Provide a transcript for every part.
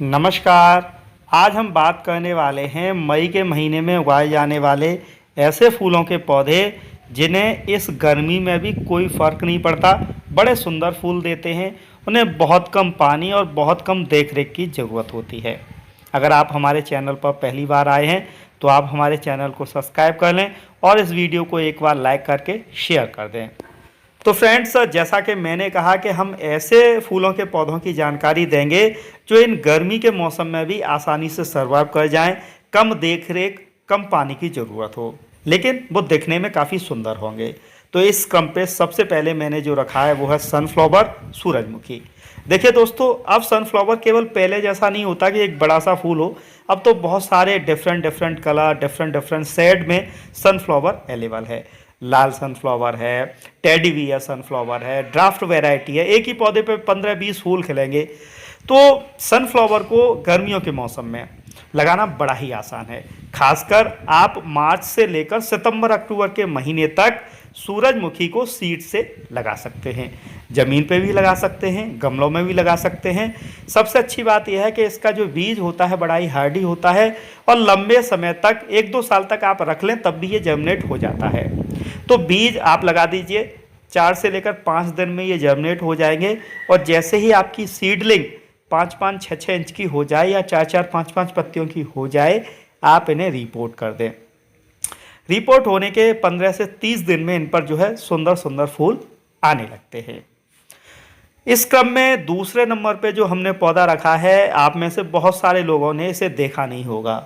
नमस्कार। आज हम बात करने वाले हैं मई के महीने में उगाए जाने वाले ऐसे फूलों के पौधे जिन्हें इस गर्मी में भी कोई फ़र्क नहीं पड़ता, बड़े सुंदर फूल देते हैं। उन्हें बहुत कम पानी और बहुत कम देखरेख की ज़रूरत होती है। अगर आप हमारे चैनल पर पहली बार आए हैं तो आप हमारे चैनल को सब्सक्राइब कर लें और इस वीडियो को एक बार लाइक करके शेयर कर दें। तो फ्रेंड्स, जैसा कि मैंने कहा कि हम ऐसे फूलों के पौधों की जानकारी देंगे जो इन गर्मी के मौसम में भी आसानी से सर्वाइव कर जाएं, कम देखरेख, कम पानी की ज़रूरत हो, लेकिन वो दिखने में काफ़ी सुंदर होंगे। तो इस क्रम पे सबसे पहले मैंने जो रखा है वो है सनफ्लावर, सूरजमुखी। देखिए दोस्तों, अब सनफ्लावर केवल पहले जैसा नहीं होता कि एक बड़ा सा फूल हो। अब तो बहुत सारे different different colour, different different shade में सनफ्लावर अवेलेबल है। लाल सनफ्लावर है, टेडी बियर सनफ्लावर है, ड्राफ्ट वैरायटी है। एक ही पौधे पे 15-20 फूल खिलेंगे। तो सनफ्लावर को गर्मियों के मौसम में लगाना बड़ा ही आसान है। खासकर आप मार्च से लेकर सितंबर अक्टूबर के महीने तक सूरजमुखी को सीड से लगा सकते हैं। ज़मीन पे भी लगा सकते हैं, गमलों में भी लगा सकते हैं। सबसे अच्छी बात यह है कि इसका जो बीज होता है बड़ा ही हार्डी होता है और लंबे समय तक 1-2 साल तक आप रख लें तब भी ये जर्मिनेट हो जाता है। तो बीज आप लगा दीजिए, 4 से लेकर 5 दिन में ये जर्मिनेट हो जाएंगे। और जैसे ही आपकी सीडलिंग 5-5, 6-6 इंच की हो जाए या 4-4, 5-5 पत्तियों की हो जाए, आप इन्हें रिपोर्ट कर दें। रिपोर्ट होने के 15 से 30 दिन में इन पर जो है सुंदर सुंदर फूल आने लगते हैं। इस क्रम में दूसरे नंबर पे जो हमने पौधा रखा है, आप में से बहुत सारे लोगों ने इसे देखा नहीं होगा।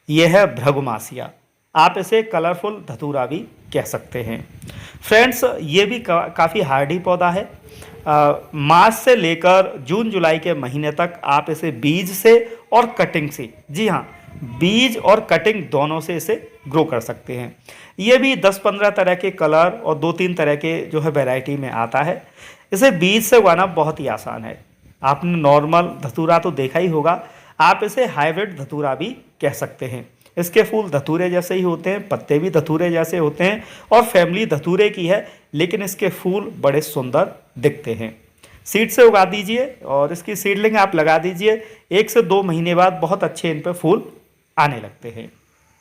यह है भृगुमासिया। आप इसे कलरफुल धतूरा भी कह सकते हैं। फ्रेंड्स, ये भी काफ़ी हार्डी पौधा है। मार्च से लेकर जून जुलाई के महीने तक आप इसे बीज से और कटिंग से, जी हाँ, बीज और कटिंग दोनों से इसे ग्रो कर सकते हैं। ये भी 10-15 तरह के कलर और 2-3 तरह के जो है वैरायटी में आता है। इसे बीज से उगाना बहुत ही आसान है। आपने नॉर्मल धतूरा तो देखा ही होगा, आप इसे हाइब्रिड धतूरा भी कह सकते हैं। इसके फूल धतूरे जैसे ही होते हैं, पत्ते भी धतूरे जैसे होते हैं और फैमिली धतूरे की है, लेकिन इसके फूल बड़े सुंदर दिखते हैं। सीड से उगा दीजिए और इसकी सीडलिंग आप लगा दीजिए। 1 से 2 महीने बाद बहुत अच्छे इन पे फूल आने लगते हैं।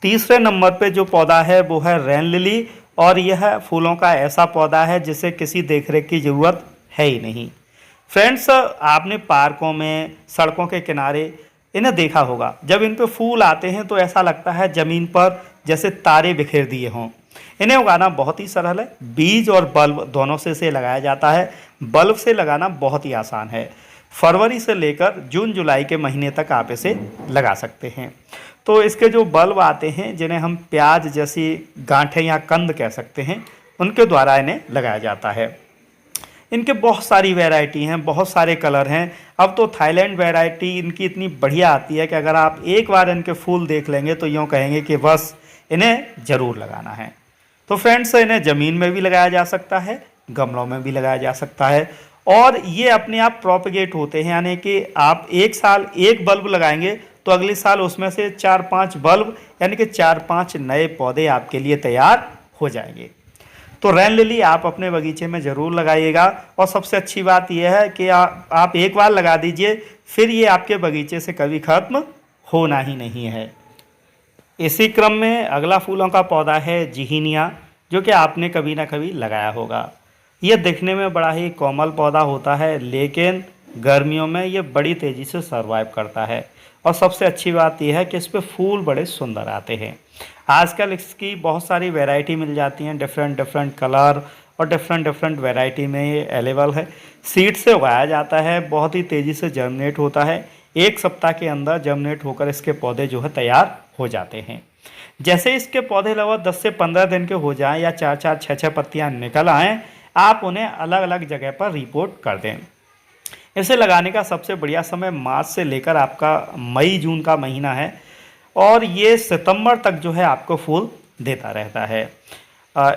तीसरे नंबर पे जो पौधा है वो है रेन लिली, और यह फूलों का ऐसा पौधा है जिसे किसी देखरेख की ज़रूरत है ही नहीं। फ्रेंड्स, आपने पार्कों में, सड़कों के किनारे इन्हें देखा होगा। जब इन पे फूल आते हैं तो ऐसा लगता है ज़मीन पर जैसे तारे बिखेर दिए हों। इन्हें उगाना बहुत ही सरल है। बीज और बल्ब दोनों से इसे लगाया जाता है। बल्ब से लगाना बहुत ही आसान है। फरवरी से लेकर जून जुलाई के महीने तक आप इसे लगा सकते हैं। तो इसके जो बल्ब आते हैं, जिन्हें हम प्याज जैसी गांठें या कंद कह सकते हैं, उनके द्वारा इन्हें लगाया जाता है। इनके बहुत सारी वैरायटी हैं, बहुत सारे कलर हैं। अब तो थाईलैंड वैरायटी इनकी इतनी बढ़िया आती है कि अगर आप एक बार इनके फूल देख लेंगे तो यूँ कहेंगे कि बस इन्हें ज़रूर लगाना है। तो फ्रेंड्स, इन्हें ज़मीन में भी लगाया जा सकता है, गमलों में भी लगाया जा सकता है, और ये अपने आप प्रोपगेट होते हैं। यानी कि आप एक साल एक बल्ब लगाएंगे तो अगले साल उसमें से 4-5 बल्ब, यानी कि 4-5 नए पौधे आपके लिए तैयार हो जाएंगे। तो रेन लिली आप अपने बगीचे में ज़रूर लगाइएगा। और सबसे अच्छी बात यह है कि आप एक बार लगा दीजिए, फिर ये आपके बगीचे से कभी ख़त्म होना ही नहीं है। इसी क्रम में अगला फूलों का पौधा है जिहीनिया, जो कि आपने कभी ना कभी लगाया होगा। यह दिखने में बड़ा ही कोमल पौधा होता है, लेकिन गर्मियों में ये बड़ी तेज़ी से सर्वाइव करता है। और सबसे अच्छी बात यह है कि इस पर फूल बड़े सुंदर आते हैं। आजकल इसकी बहुत सारी वैरायटी मिल जाती हैं, डिफरेंट डिफरेंट कलर और डिफरेंट डिफरेंट वैरायटी में ये अवेलेबल है। सीड से उगाया जाता है, बहुत ही तेज़ी से जर्मिनेट होता है। 1 सप्ताह के अंदर जर्मिनेट होकर इसके पौधे जो है तैयार हो जाते हैं। जैसे इसके पौधे लगभग 10 से 15 दिन के हो जाएं या 4-4, 6-6 पत्तियाँ निकल आएँ, आप उन्हें अलग अलग जगह पर रिपोर्ट कर दें। इसे लगाने का सबसे बढ़िया समय मार्च से लेकर आपका मई जून का महीना है, और ये सितंबर तक जो है आपको फूल देता रहता है।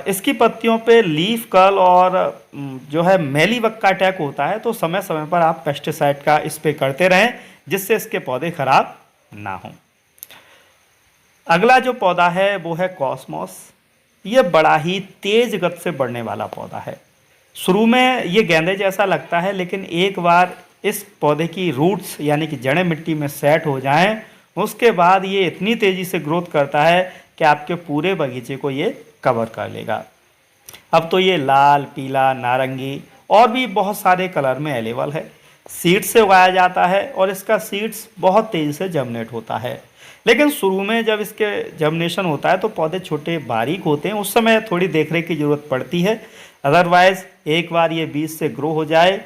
इसकी पत्तियों पे लीफ कर्ल और जो है मेलीबग का अटैक होता है, तो समय समय पर आप पेस्टिसाइड का स्प्रे करते रहें, जिससे इसके पौधे खराब ना हों। अगला जो पौधा है वो है कॉस्मोस। ये बड़ा ही तेज गति से बढ़ने वाला पौधा है। शुरू में ये गेंदे जैसा लगता है, लेकिन एक बार इस पौधे की रूट्स यानी कि जड़ें मिट्टी में सेट हो जाएं, उसके बाद ये इतनी तेज़ी से ग्रोथ करता है कि आपके पूरे बगीचे को ये कवर कर लेगा। अब तो ये लाल, पीला, नारंगी और भी बहुत सारे कलर में अवेलेबल है। सीड्स से उगाया जाता है और इसका सीड्स बहुत तेज़ी से जर्मिनेट होता है। लेकिन शुरू में जब इसके जर्मिनेशन होता है तो पौधे छोटे बारीक होते हैं, उस समय थोड़ी देखरेख की ज़रूरत पड़ती है। अदरवाइज़ एक बार ये बीज से ग्रो हो जाए,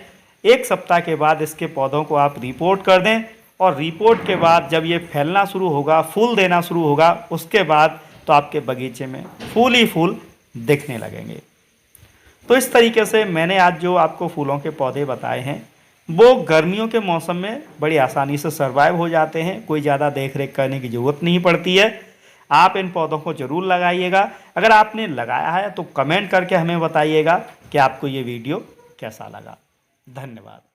1 सप्ताह के बाद इसके पौधों को आप रिपोर्ट कर दें और रिपोर्ट के बाद जब ये फैलना शुरू होगा, फूल देना शुरू होगा, उसके बाद तो आपके बगीचे में फूल ही फूल दिखने लगेंगे। तो इस तरीके से मैंने आज जो आपको फूलों के पौधे बताए हैं वो गर्मियों के मौसम में बड़ी आसानी से सर्वाइव हो जाते हैं, कोई ज़्यादा देख रेख करने की ज़रूरत नहीं पड़ती है। आप इन पौधों को ज़रूर लगाइएगा। अगर आपने लगाया है तो कमेंट करके हमें बताइएगा कि आपको ये वीडियो कैसा लगा। धन्यवाद।